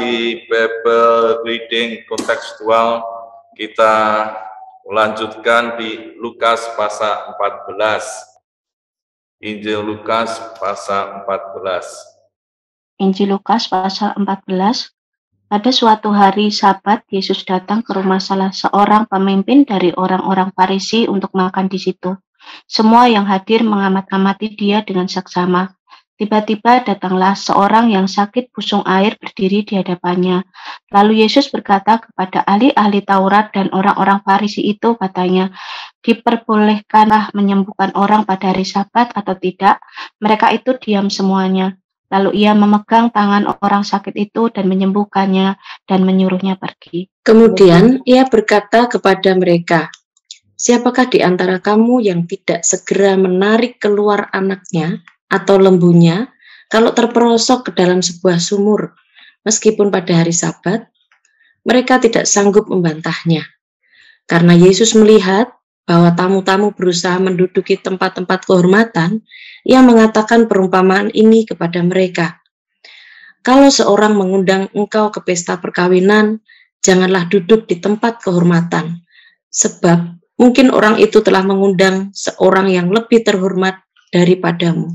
di Bible reading kontekstual, kita lanjutkan di Lukas pasal 14. Injil Lukas pasal 14. Injil Lukas pasal 14. Pada suatu hari Sabat, Yesus datang ke rumah salah seorang pemimpin dari orang-orang Farisi untuk makan di situ. Semua yang hadir mengamat-amati dia dengan seksama. Tiba-tiba datanglah seorang yang sakit busung air berdiri di hadapannya. Lalu Yesus berkata kepada ahli-ahli Taurat dan orang-orang Farisi itu, katanya, diperbolehkanlah menyembuhkan orang pada hari Sabat atau tidak? Mereka itu diam semuanya. Lalu ia memegang tangan orang sakit itu dan menyembuhkannya dan menyuruhnya pergi. Kemudian ia berkata kepada mereka, siapakah di antara kamu yang tidak segera menarik keluar anaknya atau lembunya kalau terperosok ke dalam sebuah sumur, meskipun pada hari Sabat? Mereka tidak sanggup membantahnya. Karena Yesus melihat bahwa tamu-tamu berusaha menduduki tempat-tempat kehormatan, ia mengatakan perumpamaan ini kepada mereka. Kalau seorang mengundang engkau ke pesta perkawinan, janganlah duduk di tempat kehormatan, sebab mungkin orang itu telah mengundang seorang yang lebih terhormat daripadamu.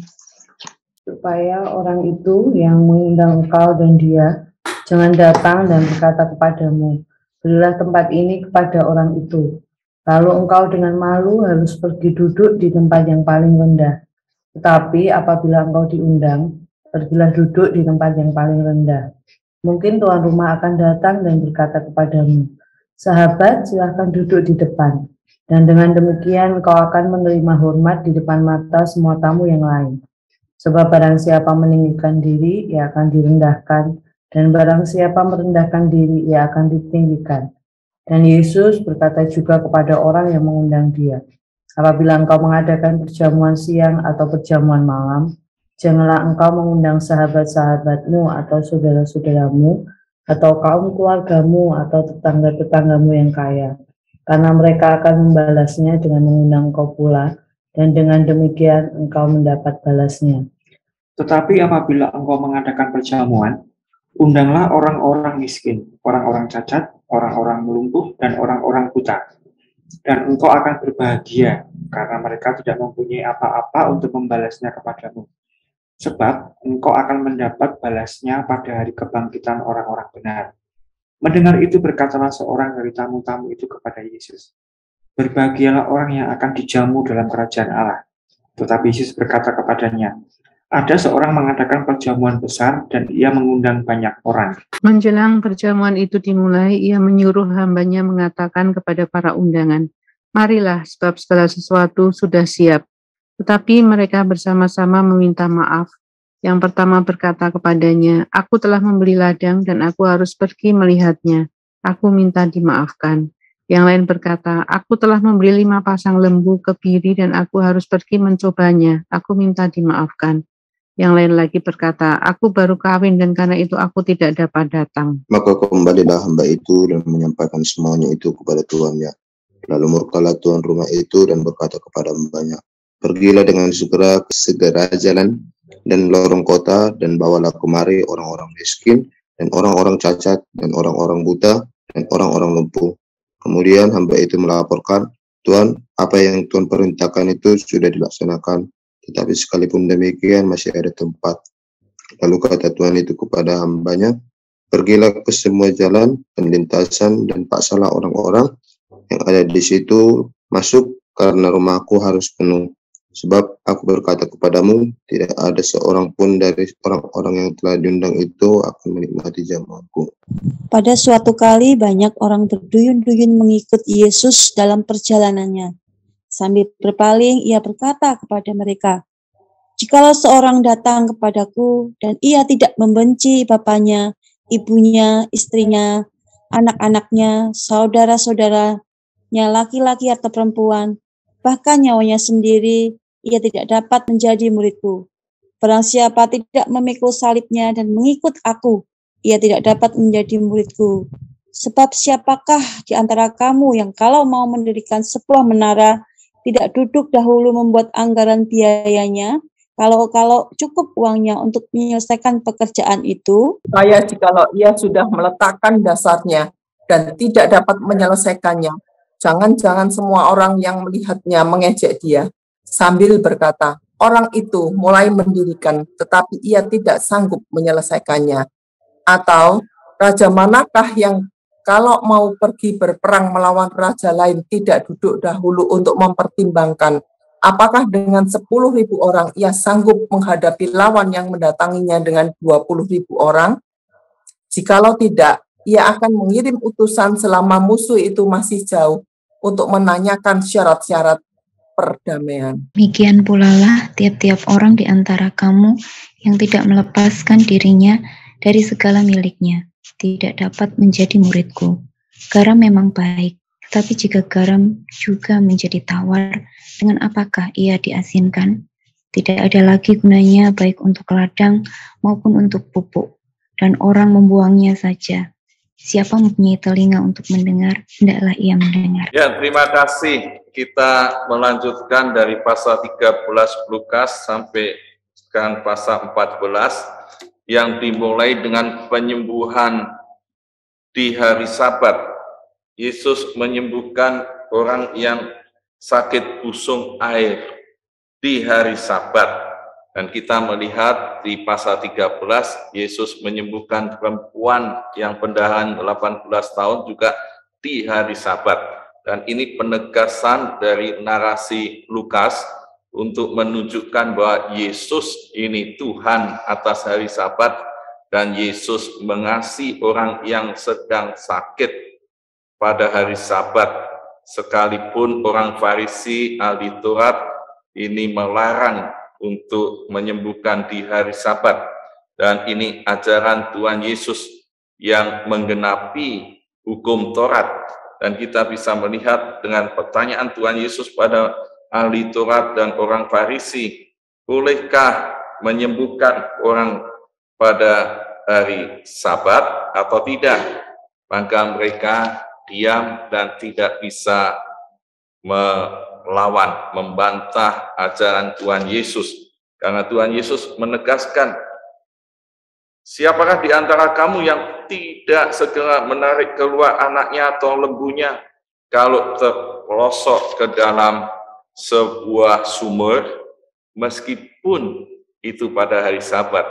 Supaya orang itu yang mengundang engkau dan dia jangan datang dan berkata kepadamu, berilah tempat ini kepada orang itu. Lalu engkau dengan malu harus pergi duduk di tempat yang paling rendah. Tetapi apabila engkau diundang, pergilah duduk di tempat yang paling rendah. Mungkin tuan rumah akan datang dan berkata kepadamu, sahabat, silahkan duduk di depan. Dan dengan demikian engkau akan menerima hormat di depan mata semua tamu yang lain. Sebab barang siapa meninggikan diri, ia akan direndahkan, dan barang siapa merendahkan diri, ia akan ditinggikan. Dan Yesus berkata juga kepada orang yang mengundang dia, apabila engkau mengadakan perjamuan siang atau perjamuan malam, janganlah engkau mengundang sahabat-sahabatmu atau saudara-saudaramu, atau kaum keluargamu atau tetangga-tetanggamu yang kaya, karena mereka akan membalasnya dengan mengundang engkau pula, dan dengan demikian engkau mendapat balasnya. Tetapi apabila engkau mengadakan perjamuan, undanglah orang-orang miskin, orang-orang cacat, orang-orang lumpuh, dan orang-orang buta. Dan engkau akan berbahagia, karena mereka tidak mempunyai apa-apa untuk membalasnya kepadamu. Sebab engkau akan mendapat balasnya pada hari kebangkitan orang-orang benar. Mendengar itu berkatalah seorang dari tamu-tamu itu kepada Yesus, berbahagialah orang yang akan dijamu dalam kerajaan Allah. Tetapi Yesus berkata kepadanya, ada seorang mengadakan perjamuan besar dan ia mengundang banyak orang. Menjelang perjamuan itu dimulai, ia menyuruh hambanya mengatakan kepada para undangan, marilah sebab segala sesuatu sudah siap. Tetapi mereka bersama-sama meminta maaf. Yang pertama berkata kepadanya, aku telah membeli ladang dan aku harus pergi melihatnya. Aku minta dimaafkan. Yang lain berkata, aku telah membeli 5 pasang lembu kebiri dan aku harus pergi mencobanya. Aku minta dimaafkan. Yang lain lagi berkata, aku baru kawin dan karena itu aku tidak dapat datang. Maka kembalilah hamba itu dan menyampaikan semuanya itu kepada tuannya. Lalu murkalah tuan rumah itu dan berkata kepada hambanya, pergilah dengan segera jalan dan lorong kota dan bawalah kemari orang-orang miskin dan orang-orang cacat dan orang-orang buta dan orang-orang lumpuh. Kemudian hamba itu melaporkan, Tuan, apa yang Tuan perintahkan itu sudah dilaksanakan, tetapi sekalipun demikian masih ada tempat. Lalu kata Tuan itu kepada hambanya, pergilah ke semua jalan dan lintasan dan paksalah orang-orang yang ada di situ masuk karena rumahku harus penuh. Sebab aku berkata kepadamu, tidak ada seorang pun dari orang-orang yang telah diundang itu akan menikmati jamuanku. Pada suatu kali banyak orang berduyun-duyun mengikut Yesus dalam perjalanannya. Sambil berpaling, ia berkata kepada mereka, jikalau seorang datang kepadaku dan ia tidak membenci bapaknya, ibunya, istrinya, anak-anaknya, saudara-saudaranya, laki-laki atau perempuan, bahkan nyawanya sendiri, ia tidak dapat menjadi muridku. Barang siapa tidak memikul salibnya dan mengikut aku, ia tidak dapat menjadi muridku. Sebab siapakah di antara kamu yang kalau mau mendirikan sebuah menara, tidak duduk dahulu membuat anggaran biayanya, Kalau cukup uangnya untuk menyelesaikan pekerjaan itu, supaya jikalau ia sudah meletakkan dasarnya dan tidak dapat menyelesaikannya, jangan-jangan semua orang yang melihatnya mengejek dia, sambil berkata, orang itu mulai mendirikan, tetapi ia tidak sanggup menyelesaikannya. Atau, raja manakah yang kalau mau pergi berperang melawan raja lain tidak duduk dahulu untuk mempertimbangkan apakah dengan 10.000 orang ia sanggup menghadapi lawan yang mendatanginya dengan 20.000 orang? Jikalau tidak, ia akan mengirim utusan selama musuh itu masih jauh untuk menanyakan syarat-syarat perdamaian. Demikian pula lah tiap-tiap orang di antara kamu yang tidak melepaskan dirinya dari segala miliknya, tidak dapat menjadi muridku. Garam memang baik, tapi jika garam juga menjadi tawar, dengan apakah ia diasinkan? Tidak ada lagi gunanya baik untuk ladang maupun untuk pupuk, dan orang membuangnya saja. Siapa mempunyai telinga untuk mendengar, hendaklah ia mendengar. Ya, terima kasih. Kita melanjutkan dari pasal 13 Lukas sampai sekarang pasal 14 yang dimulai dengan penyembuhan di hari Sabat. Yesus menyembuhkan orang yang sakit busung air di hari Sabat. Dan kita melihat di pasal 13, Yesus menyembuhkan perempuan yang pendarahan 18 tahun juga di hari Sabat. Dan ini penegasan dari narasi Lukas untuk menunjukkan bahwa Yesus ini Tuhan atas hari Sabat dan Yesus mengasihi orang yang sedang sakit pada hari Sabat. Sekalipun orang Farisi, ahli Taurat ini melarang untuk menyembuhkan di hari Sabat. Dan ini ajaran Tuhan Yesus yang menggenapi hukum Taurat. Dan kita bisa melihat dengan pertanyaan Tuhan Yesus pada ahli Taurat dan orang Farisi, bolehkah menyembuhkan orang pada hari Sabat atau tidak? Maka mereka diam dan tidak bisa melawan, membantah ajaran Tuhan Yesus. Karena Tuhan Yesus menegaskan, siapakah di antara kamu yang tidak segera menarik keluar anaknya atau lembunya kalau terpelosok ke dalam sebuah sumur, meskipun itu pada hari Sabat.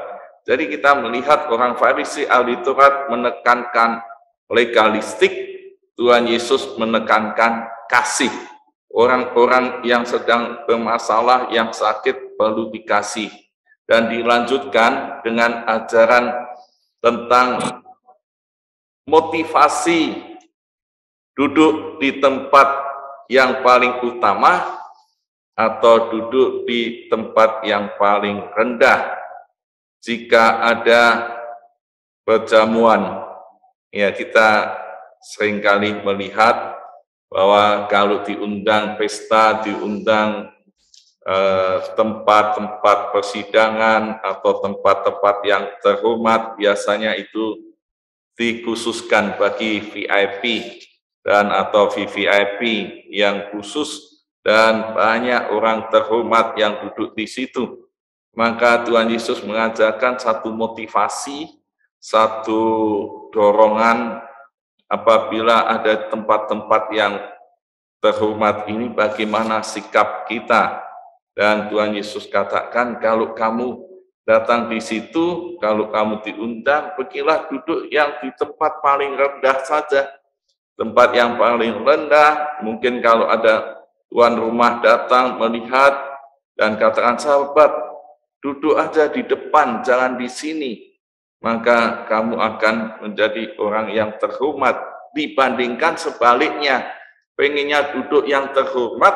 Jadi kita melihat orang Farisi, ahli Taurat menekankan legalistik, Tuhan Yesus menekankan kasih. Orang-orang yang sedang bermasalah, yang sakit perlu dikasih. Dan dilanjutkan dengan ajaran tentang motivasi duduk di tempat yang paling utama atau duduk di tempat yang paling rendah. Jika ada perjamuan, ya kita seringkali melihat bahwa kalau diundang pesta, diundang tempat-tempat persidangan atau tempat-tempat yang terhormat, biasanya itu dikhususkan bagi VIP dan atau VVIP yang khusus, dan banyak orang terhormat yang duduk di situ. Maka Tuhan Yesus mengajarkan satu motivasi, satu dorongan apabila ada tempat-tempat yang terhormat ini, bagaimana sikap kita. Dan Tuhan Yesus katakan, kalau kamu datang di situ, kalau kamu diundang, pergilah duduk yang di tempat paling rendah saja. Tempat yang paling rendah, mungkin kalau ada tuan rumah datang melihat dan katakan, sahabat, duduk aja di depan, jangan di sini. Maka kamu akan menjadi orang yang terhormat, dibandingkan sebaliknya, pengennya duduk yang terhormat,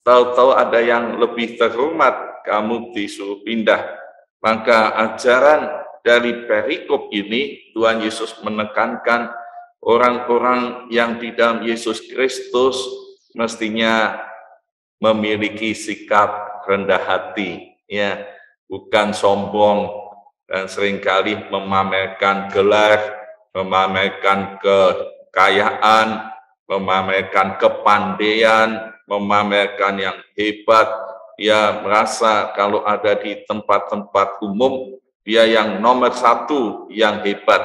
tahu-tahu ada yang lebih terhormat, kamu disuruh pindah. Maka ajaran dari perikop ini, Tuhan Yesus menekankan orang-orang yang di dalam Yesus Kristus mestinya memiliki sikap rendah hati, ya, bukan sombong dan seringkali memamerkan gelar, memamerkan kekayaan, memamerkan kepandaian, memamerkan yang hebat, dia merasa kalau ada di tempat-tempat umum, dia yang nomor satu, yang hebat.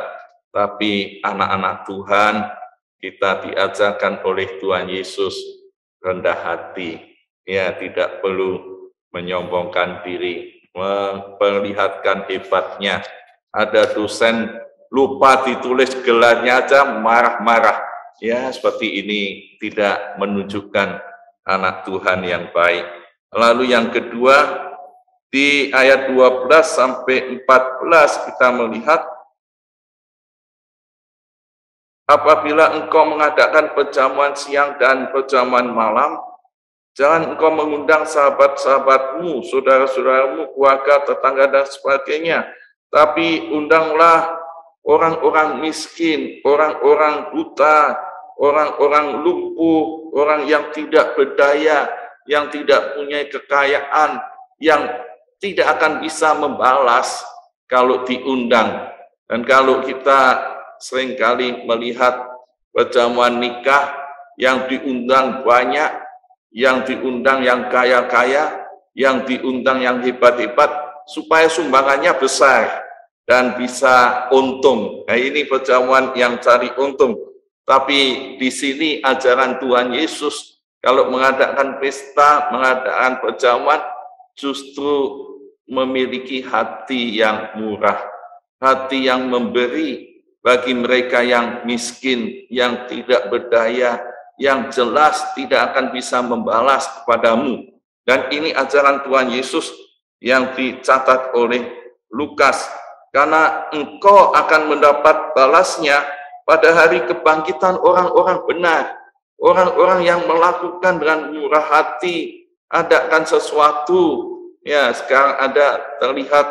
Tapi anak-anak Tuhan, kita diajarkan oleh Tuhan Yesus rendah hati. Ya, tidak perlu menyombongkan diri, memperlihatkan hebatnya. Ada dosen lupa ditulis gelarnya aja marah-marah. Ya, seperti ini tidak menunjukkan anak Tuhan yang baik. Lalu yang kedua, di ayat 12 sampai 14 kita melihat, apabila engkau mengadakan perjamuan siang dan perjamuan malam, jangan engkau mengundang sahabat-sahabatmu, saudara-saudaramu, keluarga, tetangga, dan sebagainya. Tapi undanglah orang-orang miskin, orang-orang buta, orang-orang lumpuh, orang yang tidak berdaya, yang tidak punya kekayaan, yang tidak akan bisa membalas kalau diundang. Dan kalau kita seringkali melihat perjamuan nikah yang diundang banyak, yang diundang yang kaya-kaya, yang diundang yang hebat-hebat, supaya sumbangannya besar dan bisa untung. Nah, ini perjamuan yang cari untung. Tapi di sini ajaran Tuhan Yesus, kalau mengadakan pesta, mengadakan perjamuan, justru memiliki hati yang murah, hati yang memberi bagi mereka yang miskin, yang tidak berdaya, yang jelas tidak akan bisa membalas kepadamu. Dan ini ajaran Tuhan Yesus yang dicatat oleh Lukas. Karena engkau akan mendapat balasnya pada hari kebangkitan orang-orang benar. Orang-orang yang melakukan dengan murah hati, adakan sesuatu. Ya, sekarang ada terlihat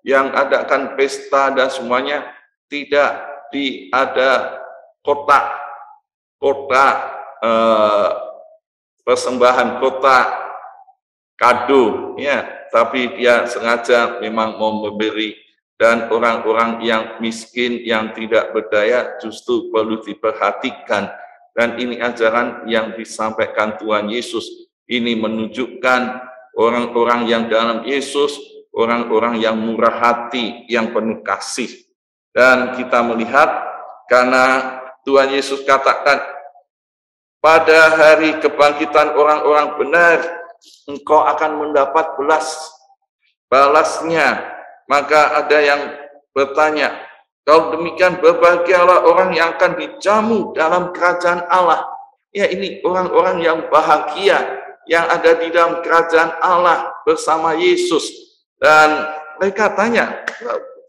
yang adakan pesta dan semuanya, tidak ada kotak persembahan, kotak kado, ya, tapi dia sengaja memang mau memberi. Dan orang-orang yang miskin, yang tidak berdaya justru perlu diperhatikan. Dan ini ajaran yang disampaikan Tuhan Yesus. Ini menunjukkan orang-orang yang dalam Yesus, orang-orang yang murah hati, yang penuh kasih. Dan kita melihat, karena Tuhan Yesus katakan, pada hari kebangkitan orang-orang benar, engkau akan mendapat balasnya. Maka ada yang bertanya, kalau demikian berbahagialah orang yang akan dijamu dalam kerajaan Allah. Ya, ini orang-orang yang bahagia, yang ada di dalam kerajaan Allah bersama Yesus. Dan mereka tanya,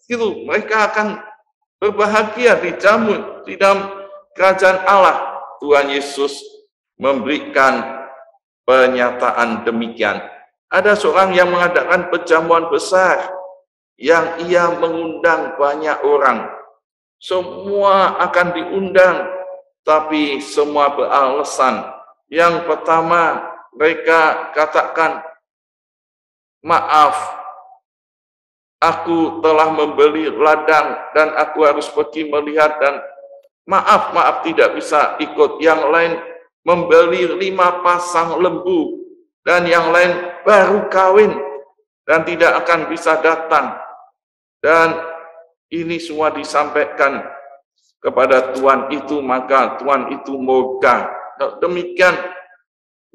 itu mereka akan berbahagia dijamu di dalam kerajaan Allah. Tuhan Yesus memberikan pernyataan demikian. Ada seorang yang mengadakan perjamuan besar, yang ia mengundang banyak orang. Semua akan diundang, tapi semua beralasan. Yang pertama, mereka katakan, maaf, aku telah membeli ladang dan aku harus pergi melihat, dan maaf tidak bisa ikut. Yang lain membeli 5 pasang lembu, dan yang lain baru kawin dan tidak akan bisa datang. Dan ini semua disampaikan kepada Tuhan itu, maka Tuhan itu murka. Demikian,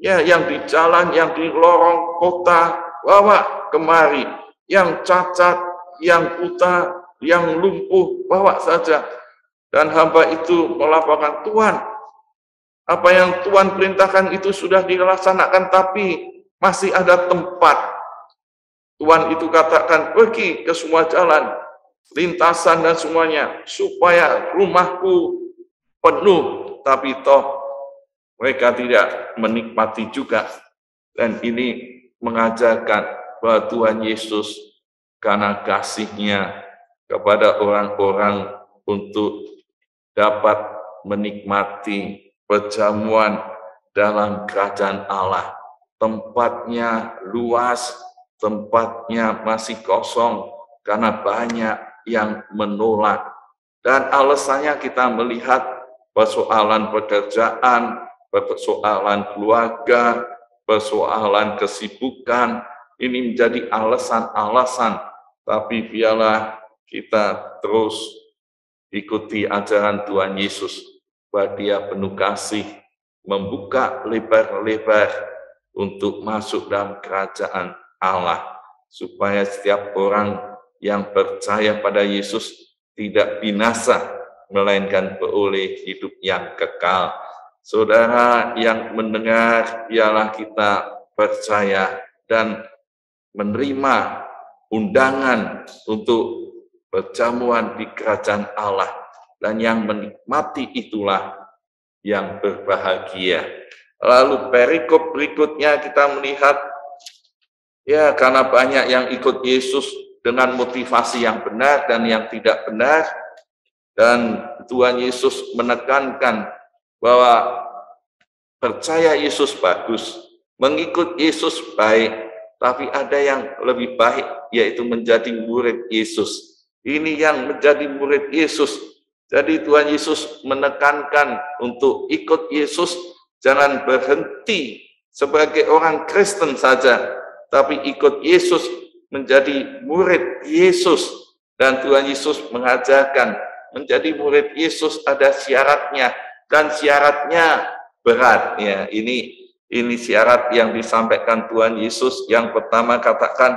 ya, yang di jalan, yang di lorong kota, bawa kemari. Yang cacat, yang buta, yang lumpuh, bawa saja. Dan hamba itu melaporkan, Tuhan, apa yang Tuhan perintahkan itu sudah dilaksanakan, tapi masih ada tempat. Tuhan itu katakan, pergi ke semua jalan, lintasan dan semuanya, supaya rumahku penuh. Tapi toh mereka tidak menikmati juga. Dan ini mengajarkan bahwa Tuhan Yesus karena kasih-Nya kepada orang-orang untuk dapat menikmati perjamuan dalam kerajaan Allah. Tempatnya luas, tempatnya masih kosong karena banyak yang menolak. Dan alasannya kita melihat persoalan pekerjaan, persoalan keluarga, persoalan kesibukan, ini menjadi alasan-alasan, tapi biarlah kita terus ikuti ajaran Tuhan Yesus, bahwa Dia penuh kasih, membuka lebar-lebar untuk masuk dalam kerajaan Allah, supaya setiap orang yang percaya pada Yesus tidak binasa, melainkan beroleh hidup yang kekal. Saudara yang mendengar, biarlah kita percaya dan menerima undangan untuk perjamuan di kerajaan Allah, dan yang menikmati itulah yang berbahagia. Lalu perikop berikutnya kita melihat, ya karena banyak yang ikut Yesus dengan motivasi yang benar dan yang tidak benar, dan Tuhan Yesus menekankan bahwa percaya Yesus bagus, mengikut Yesus baik, tapi ada yang lebih baik, yaitu menjadi murid Yesus. Ini yang menjadi murid Yesus. Jadi Tuhan Yesus menekankan untuk ikut Yesus, jangan berhenti sebagai orang Kristen saja, tapi ikut Yesus, menjadi murid Yesus. Dan Tuhan Yesus mengajarkan, menjadi murid Yesus ada syaratnya, dan syaratnya berat. Ya, ini syarat yang disampaikan Tuhan Yesus. Yang pertama katakan,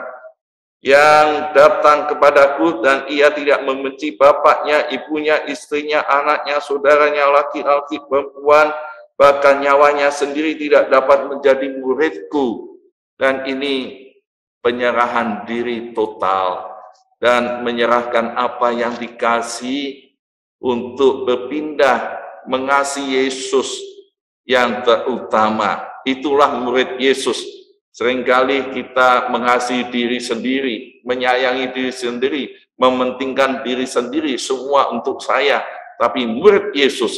yang datang kepadaku dan ia tidak membenci bapaknya, ibunya, istrinya, anaknya, saudaranya, laki-laki, perempuan, bahkan nyawanya sendiri, tidak dapat menjadi muridku. Dan ini penyerahan diri total, dan menyerahkan apa yang dikasih untuk berpindah mengasihi Yesus yang terutama. Itulah murid Yesus. Seringkali kita mengasihi diri sendiri, menyayangi diri sendiri, mementingkan diri sendiri, semua untuk saya. Tapi murid Yesus,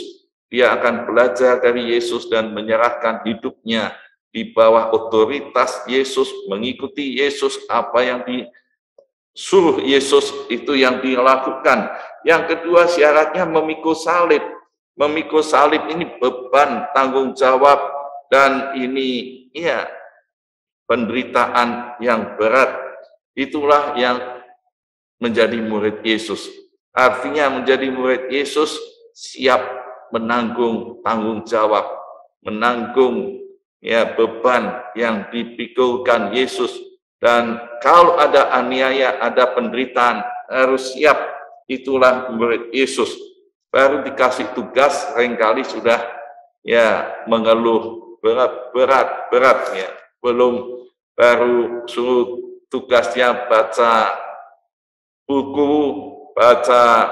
dia akan belajar dari Yesus dan menyerahkan hidupnya di bawah otoritas Yesus, mengikuti Yesus, apa yang disuruh Yesus itu yang dilakukan. Yang kedua syaratnya memikul salib. Memikul salib ini beban tanggung jawab, dan ini ya penderitaan yang berat. Itulah yang menjadi murid Yesus. Artinya menjadi murid Yesus siap menanggung tanggung jawab, menanggung ya beban yang dipikulkan Yesus. Dan kalau ada aniaya, ada penderitaan, harus siap. Itulah murid Yesus. Baru dikasih tugas, seringkali sudah ya mengeluh berat ya. Belum, baru suruh tugasnya baca buku, baca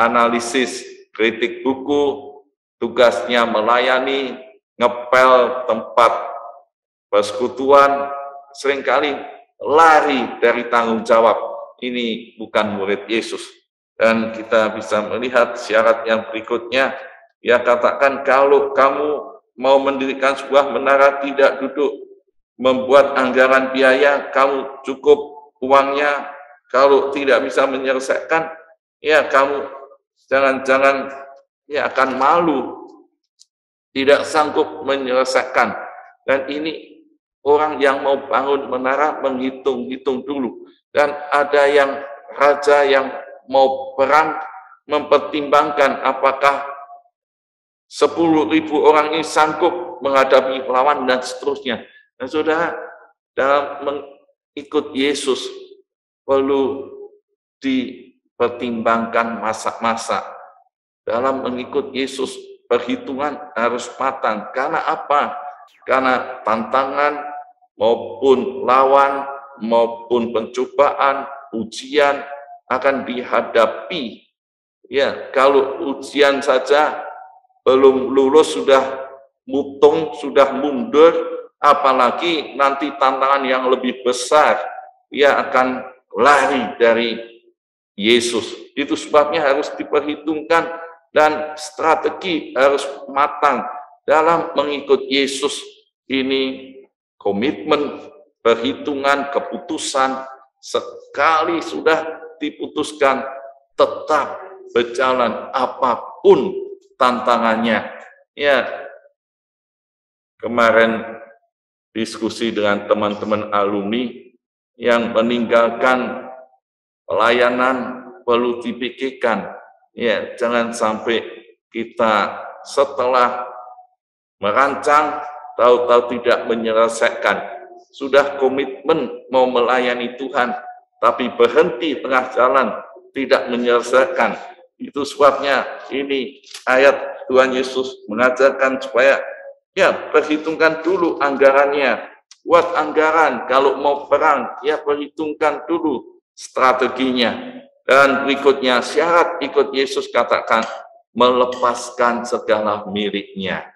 analisis, kritik buku, tugasnya melayani, ngepel tempat persekutuan, seringkali lari dari tanggung jawab. Ini bukan murid Yesus. Dan kita bisa melihat syarat yang berikutnya, ya katakan, kalau kamu mau mendirikan sebuah menara, tidak duduk membuat anggaran biaya, kamu cukup uangnya. Kalau tidak bisa menyelesaikan, ya kamu jangan-jangan ya akan malu, tidak sanggup menyelesaikan. Dan ini orang yang mau bangun menara menghitung-hitung dulu. Dan ada yang raja yang mau perang mempertimbangkan apakah 10.000 orang ini sanggup menghadapi lawan dan seterusnya. Dan saudara, dalam mengikut Yesus perlu dipertimbangkan masa-masa. Dalam mengikut Yesus perhitungan harus matang. Karena apa? Karena tantangan maupun lawan maupun pencobaan, ujian akan dihadapi. Ya, kalau ujian saja belum lulus sudah mutung, sudah mundur, apalagi nanti tantangan yang lebih besar, ia akan lari dari Yesus. Itu sebabnya harus diperhitungkan dan strategi harus matang dalam mengikut Yesus. Ini komitmen, perhitungan, keputusan, sekali sudah diputuskan tetap berjalan apapun tantangannya. Ya, kemarin diskusi dengan teman-teman alumni yang meninggalkan pelayanan perlu dipikirkan. Ya, jangan sampai kita setelah merancang tahu-tahu tidak menyelesaikan. Sudah komitmen mau melayani Tuhan, tapi berhenti tengah jalan, tidak menyelesaikan. Itu sebabnya ini ayat Tuhan Yesus mengajarkan supaya ya perhitungkan dulu anggarannya. Buat anggaran, kalau mau perang, ya perhitungkan dulu strateginya. Dan berikutnya syarat ikut Yesus katakan melepaskan segala miliknya.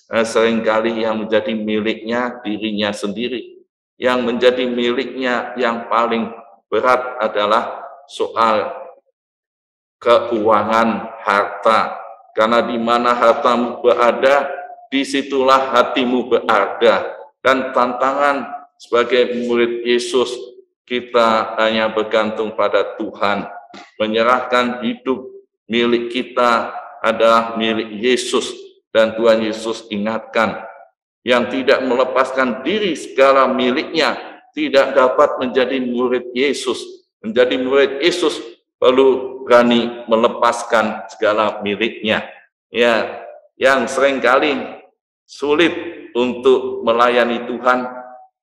Seringkali yang menjadi miliknya dirinya sendiri. Yang menjadi miliknya yang paling berat adalah soal keuangan harta. Karena di mana hartamu berada, disitulah hatimu berada. Dan tantangan sebagai murid Yesus, kita hanya bergantung pada Tuhan. Menyerahkan hidup milik kita adalah milik Yesus. Dan Tuhan Yesus ingatkan, yang tidak melepaskan diri segala miliknya tidak dapat menjadi murid Yesus. Menjadi murid Yesus perlu berani melepaskan segala miliknya. Ya, yang seringkali sulit untuk melayani Tuhan,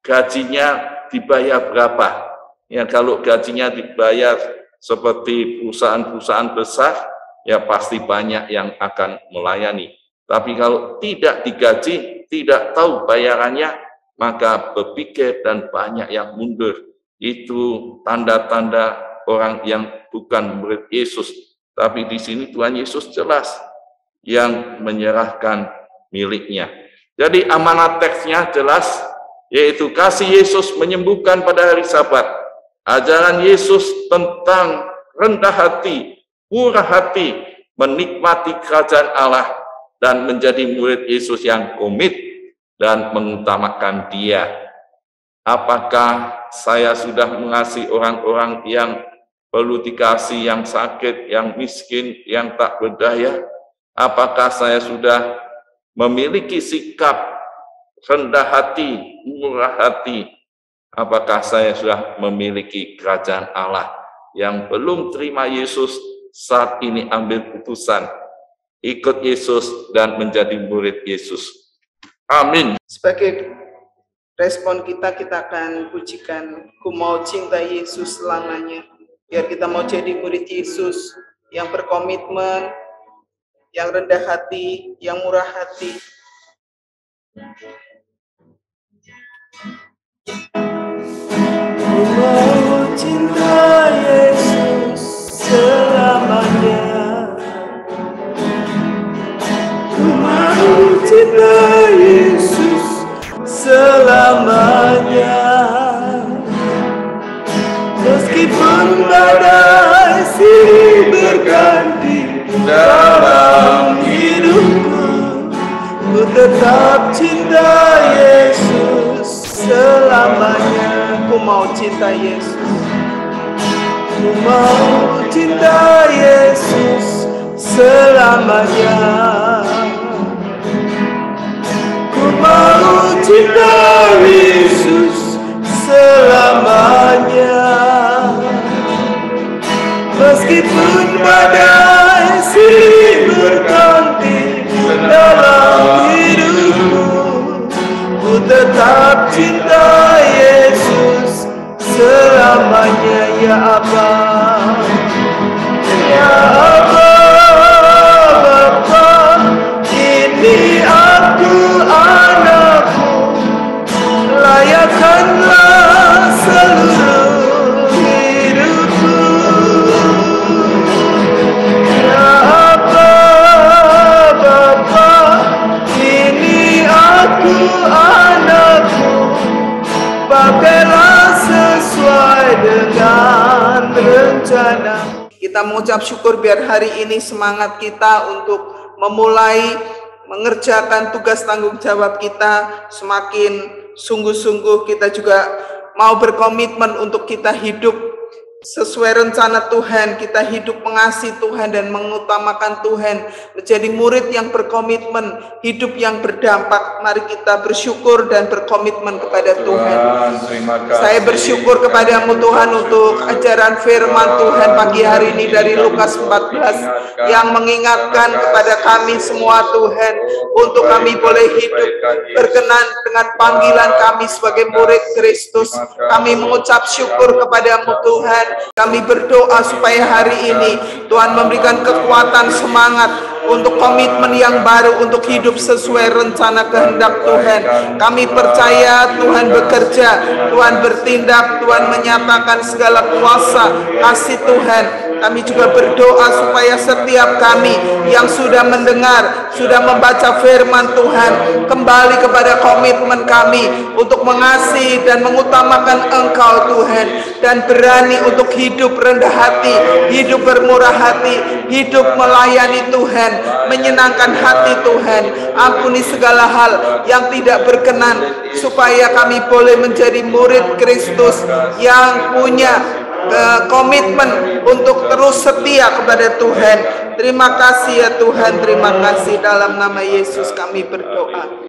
gajinya dibayar berapa? Ya, kalau gajinya dibayar seperti perusahaan-perusahaan besar, ya pasti banyak yang akan melayani. Tapi kalau tidak digaji, tidak tahu bayarannya, maka berpikir dan banyak yang mundur. Itu tanda-tanda orang yang bukan murid Yesus. Tapi di sini Tuhan Yesus jelas yang menyerahkan miliknya. Jadi amanat teksnya jelas, yaitu kasih Yesus menyembuhkan pada hari Sabat. Ajaran Yesus tentang rendah hati, murah hati, menikmati kerajaan Allah, dan menjadi murid Yesus yang komit dan mengutamakan Dia. Apakah saya sudah mengasihi orang-orang yang perlu dikasih, yang sakit, yang miskin, yang tak berdaya? Apakah saya sudah memiliki sikap rendah hati, murah hati? Apakah saya sudah memiliki kerajaan Allah? Yang belum terima Yesus saat ini ambil putusan, ikut Yesus dan menjadi murid Yesus. Amin. Sebagai respon kita akan pujikan Ku Mau Cinta Yesus Selamanya. Biar kita mau jadi murid Yesus yang berkomitmen, yang rendah hati, yang murah hati. Ku mau cinta Yesus selamanya. Cinta Yesus selamanya, meskipun badai silih berganti dalam hidupku, ku tetap cinta Yesus selamanya. Ku mau cinta Yesus, ku mau cinta Yesus selamanya. Mau cinta Yesus selamanya, meskipun badai silih berganti dalam hidupku, ku tetap cinta Yesus selamanya. Ya Aba, ya Aba, Bapa, ini aku anakmu, layakkanlah seluruh hidupku. Ya Aba, Bapa, ini aku anakmu, pakailah sesuai dengan rencana. Kita mengucap syukur biar hari ini semangat kita untuk memulai mengerjakan tugas tanggung jawab kita semakin sungguh-sungguh. Kita juga mau berkomitmen untuk kita hidup sesuai rencana Tuhan, kita hidup mengasihi Tuhan dan mengutamakan Tuhan, menjadi murid yang berkomitmen, hidup yang berdampak. Mari kita bersyukur dan berkomitmen kepada Tuhan. Saya bersyukur kepadamu Tuhan untuk ajaran firman Tuhan pagi hari ini dari Lukas 14 yang mengingatkan kepada kami semua Tuhan, untuk kami boleh hidup berkenan dengan panggilan kami sebagai murid Kristus. Kami mengucap syukur kepadamu Tuhan. Kami berdoa supaya hari ini Tuhan memberikan kekuatan, semangat untuk komitmen yang baru, untuk hidup sesuai rencana kehendak Tuhan. Kami percaya Tuhan bekerja, Tuhan bertindak, Tuhan menyatakan segala kuasa kasih Tuhan. Kami juga berdoa supaya setiap kami yang sudah mendengar, sudah membaca firman Tuhan, kembali kepada komitmen kami untuk mengasihi dan mengutamakan Engkau Tuhan, dan berani untuk hidup rendah hati, hidup bermurah hati, hidup melayani Tuhan, menyenangkan hati Tuhan. Ampuni segala hal yang tidak berkenan, supaya kami boleh menjadi murid Kristus yang punya komitmen untuk terus setia kepada Tuhan. Terima kasih ya Tuhan, terima kasih. Dalam nama Yesus kami berdoa.